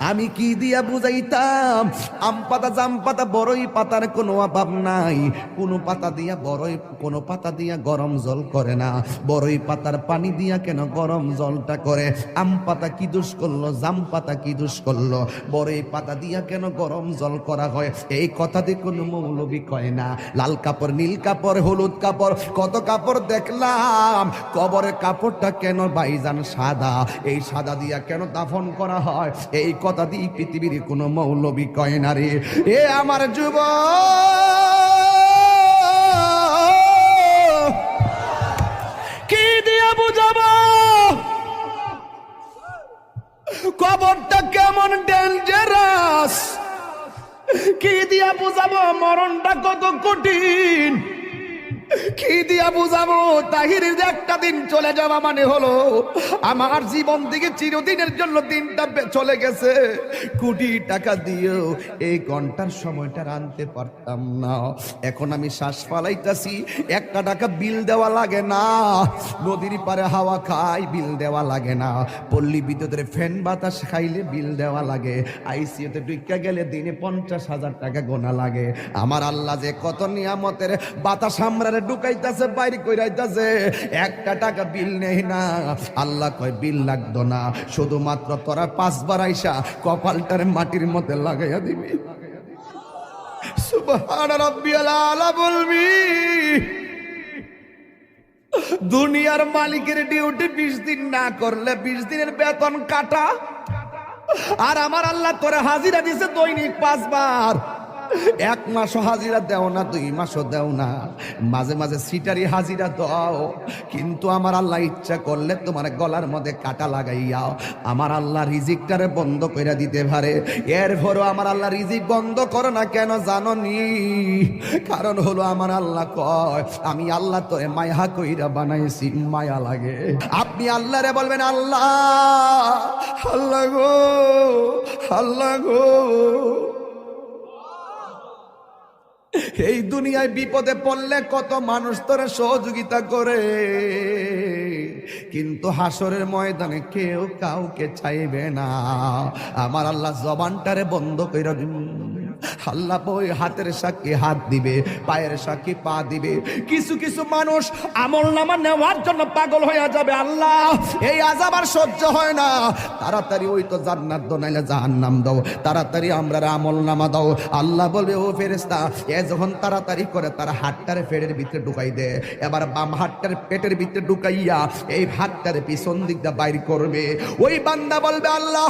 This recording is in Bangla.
আমি কি দিয়া বুঝাইতাম? আম পাতা, জাম পাতা, বড়ই পাতার কোনো অভাব নাই। কোনো পাতা দিয়া বড়ই, কোনো পাতা দিয়া গরম জল করে না। বড়ই পাতার পানি দিয়া কেন গরম জলটা করে? আম পাতা কি দোষ করলো? জাম পাতা কি দোষ করলো? বড়ই পাতা দিয়া কেন গরম জল করা হয়? এই কথা দিয়ে কোনো মৌলবি কয় না। লাল কাপড়, নীল কাপড়, হলুদ কাপড়, কত কাপড় দেখলাম। কবরের কাপড়টা কেন ভাইজান সাদা? এই সাদা দিয়া কেন দাফন করা হয়? এই কথা দিয়ে পৃথিবীর কোনো মৌলবি কয় না রে। এ আমার যুবক, কি দিয়ে বুঝাবো কবরটা কেমন ডেঞ্জারাস? কি দিয়া বুঝাবো মরণটা কত কঠিন? কি দিয়া বুঝাবো তাহিরের যে একটা দিন চলে যাওয়া মানে হলো আমার জীবন থেকে চিরদিনের জন্য দিনটা চলে গেছে। কোটি টাকা দিয়েও এই ঘন্টার সময়টা আনতে পারতাম না। এখন আমি শ্বাস ফালাইতাছি, একটা টাকা বিল দেওয়া লাগে না। নদীর পারে হাওয়া খাই, বিল দেওয়া লাগে না। পল্লী বিদ্যুতের ফ্যান বাতাস খাইলে বিল দেওয়া লাগে। আইসিইউতে ঢুকা গেলে দিনে 50,000 টাকা গোনা লাগে। আমার আল্লাহ যে কত নিয়ামতের বাতাস আমরা ঢুকাইতেছে, বাইরে কইরাইতেছে, একটা টাকা বিল নেই না। আল্লাহ কয় বিল লাগতো না, শুধুমাত্র তোরা 5 বার আইসা কপালটারে মাটির মধ্যে লাগাইয়া দিবি। সুবহান রাব্বিয়াল আলা বলবি। দুনিয়ার মালিকের ডিউটি 20 দিন না করলে 20 দিনের বেতন কাটা। আর আমার আল্লাহ তোরে হাজিরা দিছে দৈনিক 5 বার। 1 মাসও হাজিরা দেও না, 2 মাসও দেও না, মাঝে মাঝে সিটারি হাজিরা দাও। কিন্তু আমার আল্লাহ ইচ্ছা করলে তোমার গলার মধ্যে কাটা লাগাইয়া আমার আল্লাহ রিজিকটারে বন্ধ করে দিতে পারে। এরপরও আমার আল্লাহ রিজিক বন্ধ করে না কেন জানো নি? কারণ হলো আমার আল্লাহ কয় আমি আল্লাহ তোরে মায়া কইরা বানাইছি, মায়া লাগে। আপনি আল্লাহরে বলবেন আল্লাহ, আল্লাহ গো, আল্লাহ গো। এই দুনিয়ায় বিপদে পড়লে কত মানুষ তোরে সহযোগিতা করে, কিন্তু হাসরের ময়দানে কেউ কাউকে চাইবে না। আমার আল্লাহ জবানটারে বন্ধ কইরা আল্লাহ বই হাতের সাক্ষী হাত দিবে, পায়ের সাক্ষী পা দিবে। কিছু কিছু মানুষ আমল নামা নেওয়ার জন্য পাগল হয়ে যাবে। আল্লাহ এই আযাব আর সহ্য হয় না, তাড়াতাড়ি ওই তো জান্নাত দাও নাইলে জাহান্নাম দাও, তাড়াতাড়ি আমরা আমল নামা দাও। আল্লাহ বলবে ও ফেরেশতা, এ যখন তাড়াতাড়ি করে তার হাতটারে পেটের ভিতরে ঢুকাই দে। এবার বাম হাতটারে পেটের ভিতরে ঢুকাইয়া এই হাতটারে পিছন দিক দিয়ে বাইর করবে। ওই বান্দা বলবে আল্লাহ